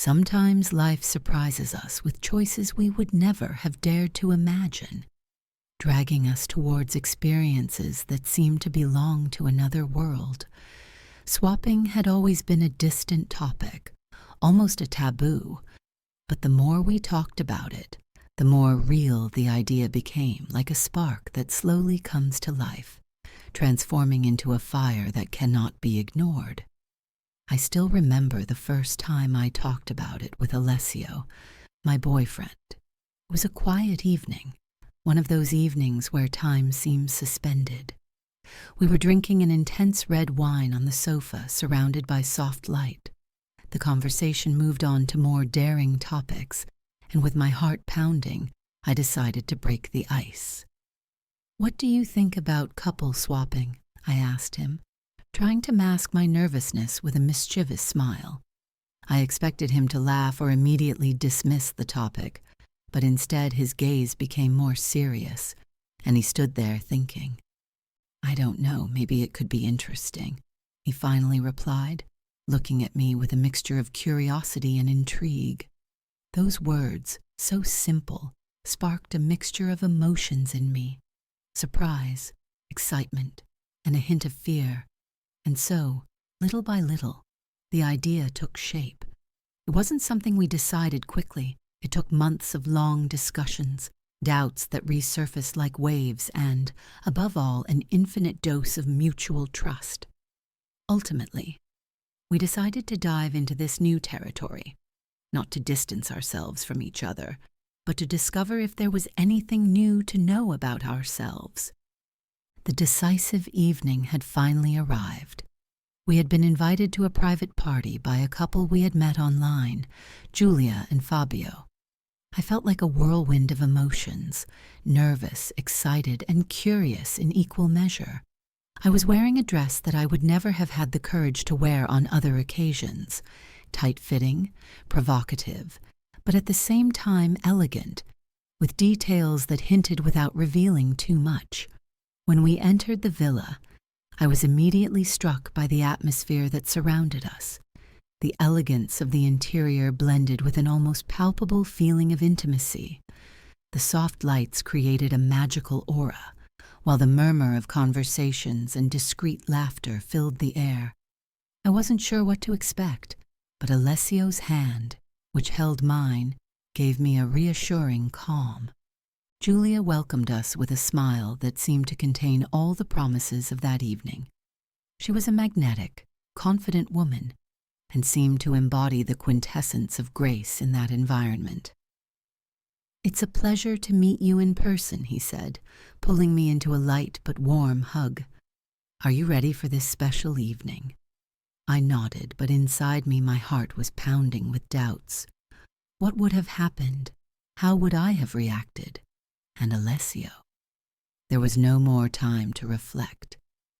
Sometimes life surprises us with choices we would never have dared to imagine, dragging us towards experiences that seem to belong to another world. Swapping had always been a distant topic, almost a taboo, but the more we talked about it, the more real the idea became, like a spark that slowly comes to life, transforming into a fire that cannot be ignored. I still remember the first time I talked about it with Alessio, my boyfriend. It was a quiet evening, one of those evenings where time seems suspended. We were drinking an intense red wine on the sofa, surrounded by soft light. The conversation moved on to more daring topics, and with my heart pounding, I decided to break the ice. "What do you think about couple swapping?" I asked him, trying to mask my nervousness with a mischievous smile. I expected him to laugh or immediately dismiss the topic, but instead his gaze became more serious, and he stood there thinking. "I don't know, maybe it could be interesting," he finally replied, looking at me with a mixture of curiosity and intrigue. Those words, so simple, sparked a mixture of emotions in me: surprise, excitement, and a hint of fear. And so, little by little, the idea took shape. It wasn't something we decided quickly. It took months of long discussions, doubts that resurfaced like waves, and, above all, an infinite dose of mutual trust. Ultimately, we decided to dive into this new territory, not to distance ourselves from each other, but to discover if there was anything new to know about ourselves. The decisive evening had finally arrived. We had been invited to a private party by a couple we had met online, Julia and Fabio. I felt like a whirlwind of emotions, nervous, excited, and curious in equal measure. I was wearing a dress that I would never have had the courage to wear on other occasions, tight-fitting, provocative, but at the same time elegant, with details that hinted without revealing too much. When we entered the villa, I was immediately struck by the atmosphere that surrounded us. The elegance of the interior blended with an almost palpable feeling of intimacy. The soft lights created a magical aura, while the murmur of conversations and discreet laughter filled the air. I wasn't sure what to expect, but Alessio's hand, which held mine, gave me a reassuring calm. Julia welcomed us with a smile that seemed to contain all the promises of that evening. She was a magnetic, confident woman, and seemed to embody the quintessence of grace in that environment. "It's a pleasure to meet you in person," he said, pulling me into a light but warm hug. "Are you ready for this special evening?" I nodded, but inside me my heart was pounding with doubts. What would have happened? How would I have reacted? And Alessio? There was no more time to reflect.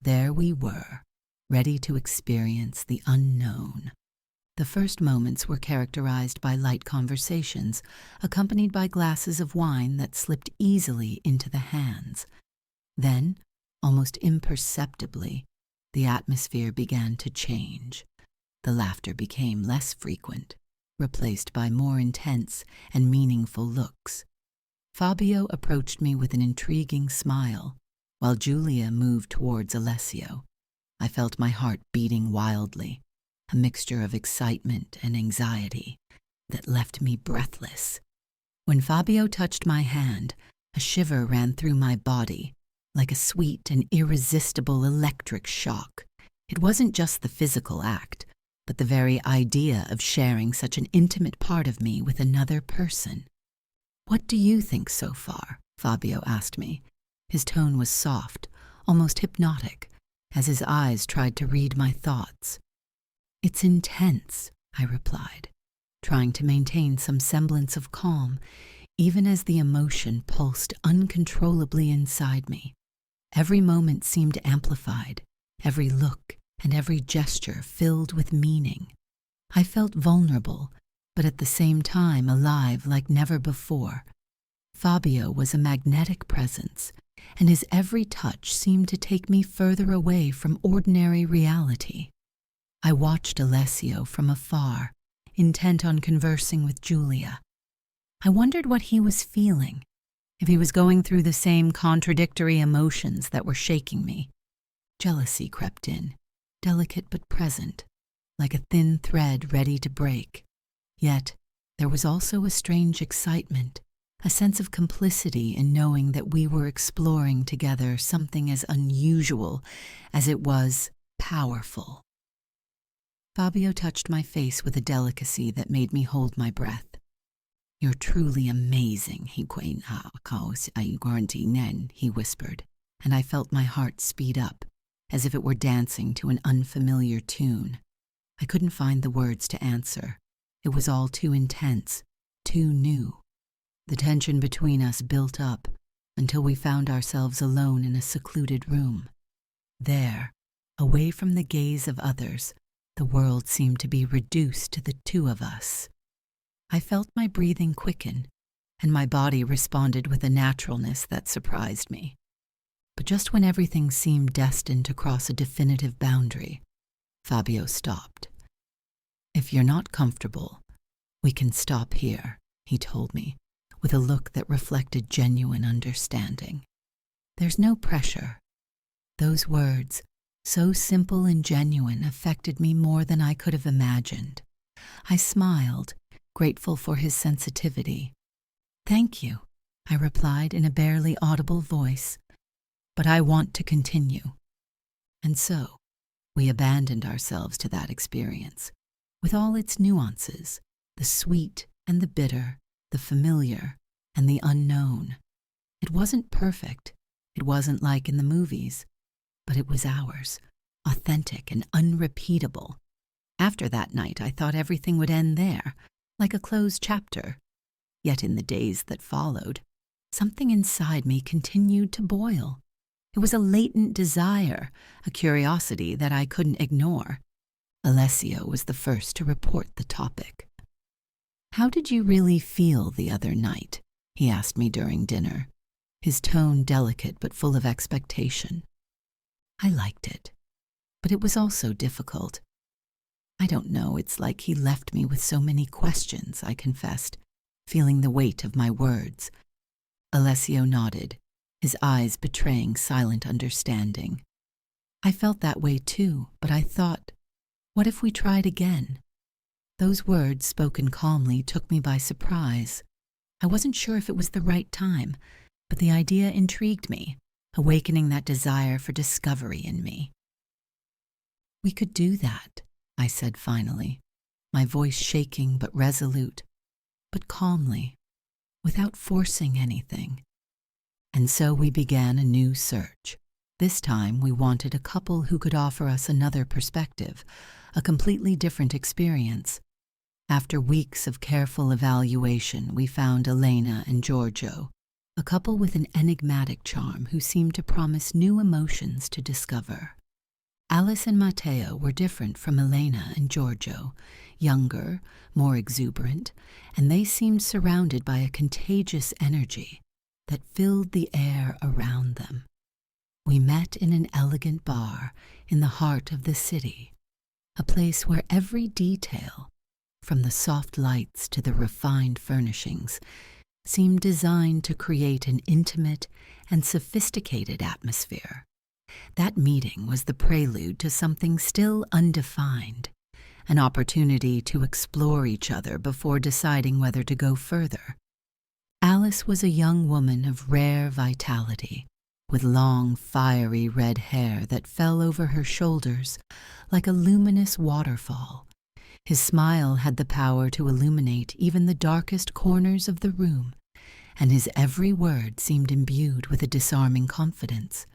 There we were, ready to experience the unknown. The first moments were characterized by light conversations, accompanied by glasses of wine that slipped easily into the hands. Then, almost imperceptibly, the atmosphere began to change. The laughter became less frequent, replaced by more intense and meaningful looks. Fabio approached me with an intriguing smile, while Julia moved towards Alessio. I felt my heart beating wildly, a mixture of excitement and anxiety that left me breathless. When Fabio touched my hand, a shiver ran through my body, like a sweet and irresistible electric shock. It wasn't just the physical act, but the very idea of sharing such an intimate part of me with another person. "What do you think so far?" Fabio asked me. His tone was soft, almost hypnotic, as his eyes tried to read my thoughts. "It's intense," I replied, trying to maintain some semblance of calm, even as the emotion pulsed uncontrollably inside me. Every moment seemed amplified, every look and every gesture filled with meaning. I felt vulnerable, but at the same time alive like never before. Fabio was a magnetic presence, and his every touch seemed to take me further away from ordinary reality. I watched Alessio from afar, intent on conversing with Julia. I wondered what he was feeling, if he was going through the same contradictory emotions that were shaking me. Jealousy crept in, delicate but present, like a thin thread ready to break. Yet there was also a strange excitement, a sense of complicity in knowing that we were exploring together something as unusual as it was powerful. Fabio touched my face with a delicacy that made me hold my breath. "You're truly amazing," he whispered, and I felt my heart speed up, as if it were dancing to an unfamiliar tune. I couldn't find the words to answer. It was all too intense, too new. The tension between us built up until we found ourselves alone in a secluded room. There, away from the gaze of others, the world seemed to be reduced to the two of us. I felt my breathing quicken, and my body responded with a naturalness that surprised me. But just when everything seemed destined to cross a definitive boundary, Fabio stopped. "If you're not comfortable, we can stop here," he told me, with a look that reflected genuine understanding. "There's no pressure." Those words, so simple and genuine, affected me more than I could have imagined. I smiled, grateful for his sensitivity. "Thank you," I replied in a barely audible voice, "but I want to continue." And so, we abandoned ourselves to that experience, with all its nuances, the sweet and the bitter, the familiar and the unknown. It wasn't perfect, it wasn't like in the movies, but it was ours, authentic and unrepeatable. After that night, I thought everything would end there, like a closed chapter. Yet in the days that followed, something inside me continued to boil. It was a latent desire, a curiosity that I couldn't ignore. Alessio was the first to report the topic. "How did you really feel the other night?" he asked me during dinner, his tone delicate but full of expectation. I liked it, but it was also difficult. "I don't know, it's like he left me with so many questions," I confessed, feeling the weight of my words. Alessio nodded, his eyes betraying silent understanding. I felt that way too, but I thought, what if we tried again? Those words, spoken calmly, took me by surprise. I wasn't sure if it was the right time, but the idea intrigued me, awakening that desire for discovery in me. "We could do that," I said finally, my voice shaking but resolute, but calmly, without forcing anything. And so we began a new search. This time we wanted a couple who could offer us another perspective, a completely different experience. After weeks of careful evaluation, we found Elena and Giorgio, a couple with an enigmatic charm who seemed to promise new emotions to discover. Alice and Matteo were different from Elena and Giorgio, younger, more exuberant, and they seemed surrounded by a contagious energy that filled the air around them. We met in an elegant bar in the heart of the city, a place where every detail, from the soft lights to the refined furnishings, seemed designed to create an intimate and sophisticated atmosphere. That meeting was the prelude to something still undefined, an opportunity to explore each other before deciding whether to go further. Alice was a young woman of rare vitality, with long, fiery red hair that fell over her shoulders like a luminous waterfall. His smile had the power to illuminate even the darkest corners of the room, and his every word seemed imbued with a disarming confidence.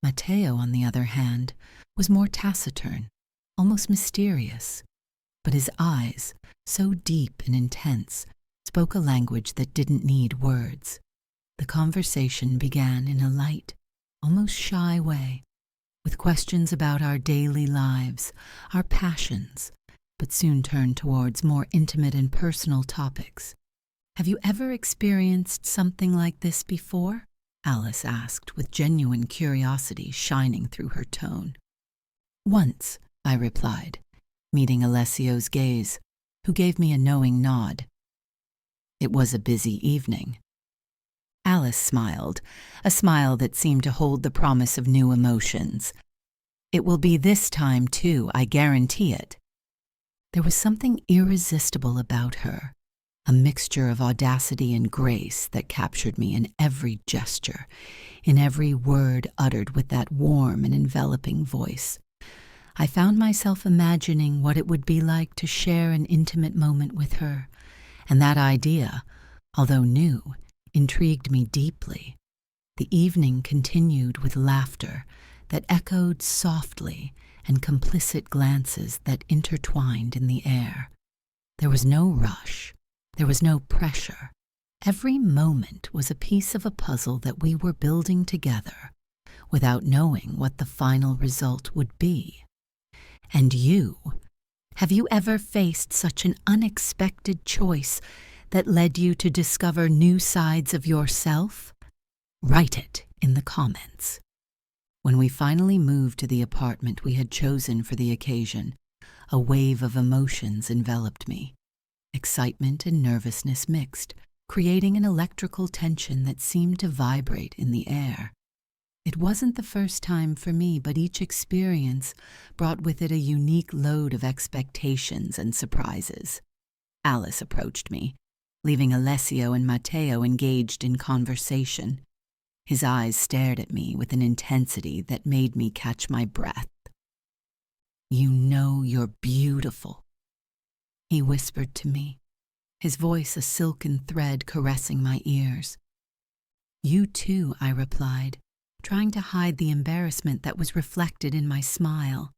Matteo, on the other hand, was more taciturn, almost mysterious, but his eyes, so deep and intense, spoke a language that didn't need words. The conversation began in a light, almost shy way, with questions about our daily lives, our passions, but soon turned towards more intimate and personal topics. "Have you ever experienced something like this before?" Alice asked, with genuine curiosity shining through her tone. "Once," I replied, meeting Alessio's gaze, who gave me a knowing nod. It was a busy evening. Alice smiled, a smile that seemed to hold the promise of new emotions. It will be this time, too, I guarantee it. There was something irresistible about her, a mixture of audacity and grace that captured me in every gesture, in every word uttered with that warm and enveloping voice. I found myself imagining what it would be like to share an intimate moment with her, and that idea, although new, intrigued me deeply. The evening continued with laughter that echoed softly and complicit glances that intertwined in the air. There was no rush. There was no pressure. Every moment was a piece of a puzzle that we were building together, without knowing what the final result would be. And you, have you ever faced such an unexpected choice that led you to discover new sides of yourself? Write it in the comments. When we finally moved to the apartment we had chosen for the occasion, a wave of emotions enveloped me. Excitement and nervousness mixed, creating an electrical tension that seemed to vibrate in the air. It wasn't the first time for me, but each experience brought with it a unique load of expectations and surprises. Alice approached me, leaving Alessio and Matteo engaged in conversation. His eyes stared at me with an intensity that made me catch my breath. "You know you're beautiful," he whispered to me, his voice a silken thread caressing my ears. "You too," I replied, trying to hide the embarrassment that was reflected in my smile.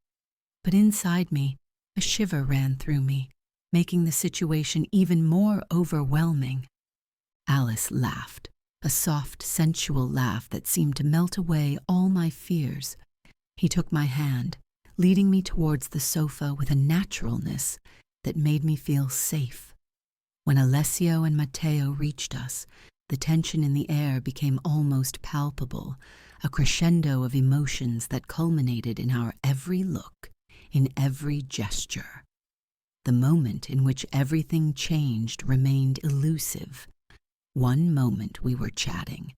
But inside me, a shiver ran through me, making the situation even more overwhelming. Alice laughed, a soft, sensual laugh that seemed to melt away all my fears. He took my hand, leading me towards the sofa with a naturalness that made me feel safe. When Alessio and Matteo reached us, the tension in the air became almost palpable, a crescendo of emotions that culminated in our every look, in every gesture. The moment in which everything changed remained elusive. One moment we were chatting,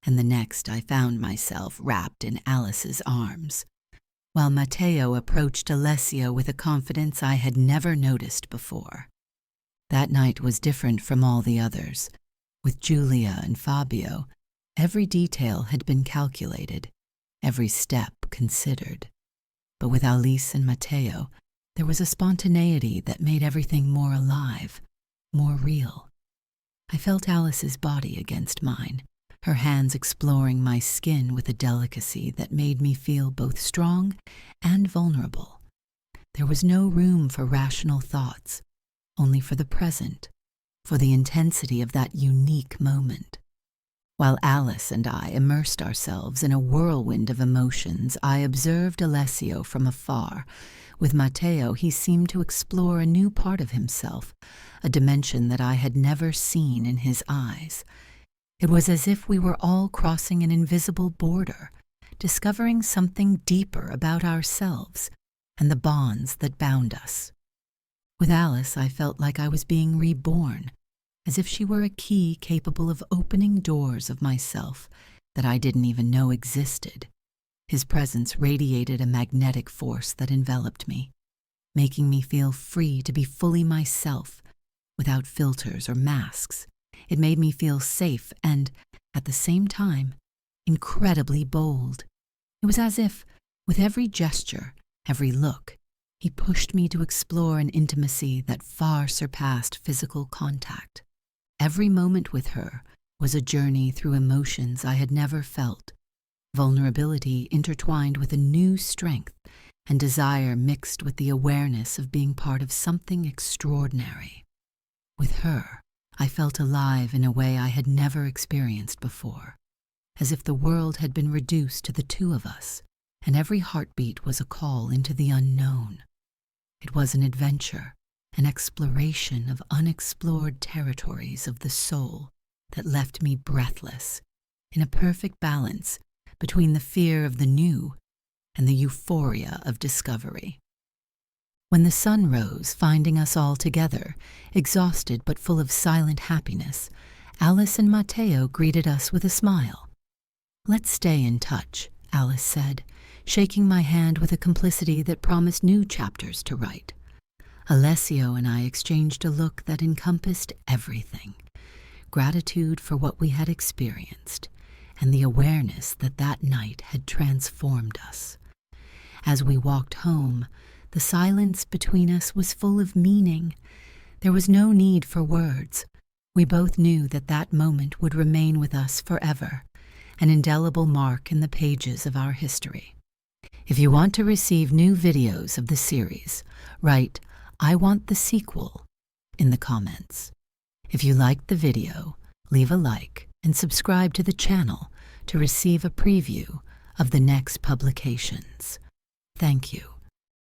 and the next I found myself wrapped in Alice's arms, while Matteo approached Alessio with a confidence I had never noticed before. That night was different from all the others. With Giulia and Fabio, every detail had been calculated, every step considered. But with Alice and Matteo, there was a spontaneity that made everything more alive, more real. I felt Alice's body against mine, her hands exploring my skin with a delicacy that made me feel both strong and vulnerable. There was no room for rational thoughts, only for the present, for the intensity of that unique moment. While Alice and I immersed ourselves in a whirlwind of emotions, I observed Alessio from afar. With Matteo, he seemed to explore a new part of himself, a dimension that I had never seen in his eyes. It was as if we were all crossing an invisible border, discovering something deeper about ourselves and the bonds that bound us. With Alice, I felt like I was being reborn, as if she were a key capable of opening doors of myself that I didn't even know existed. His presence radiated a magnetic force that enveloped me, making me feel free to be fully myself, without filters or masks. It made me feel safe and, at the same time, incredibly bold. It was as if, with every gesture, every look, he pushed me to explore an intimacy that far surpassed physical contact. Every moment with her was a journey through emotions I had never felt, vulnerability intertwined with a new strength, and desire mixed with the awareness of being part of something extraordinary. With her, I felt alive in a way I had never experienced before, as if the world had been reduced to the two of us, and every heartbeat was a call into the unknown. It was an adventure, an exploration of unexplored territories of the soul that left me breathless, in a perfect balance between the fear of the new and the euphoria of discovery. When the sun rose, finding us all together, exhausted but full of silent happiness, Alice and Matteo greeted us with a smile. "Let's stay in touch," Alice said, shaking my hand with a complicity that promised new chapters to write. Alessio and I exchanged a look that encompassed everything: gratitude for what we had experienced, and the awareness that that night had transformed us. As we walked home, the silence between us was full of meaning. There was no need for words. We both knew that that moment would remain with us forever, an indelible mark in the pages of our history. If you want to receive new videos of the series, write "I want the sequel" in the comments. If you liked the video, leave a like and subscribe to the channel to receive a preview of the next publications. Thank you.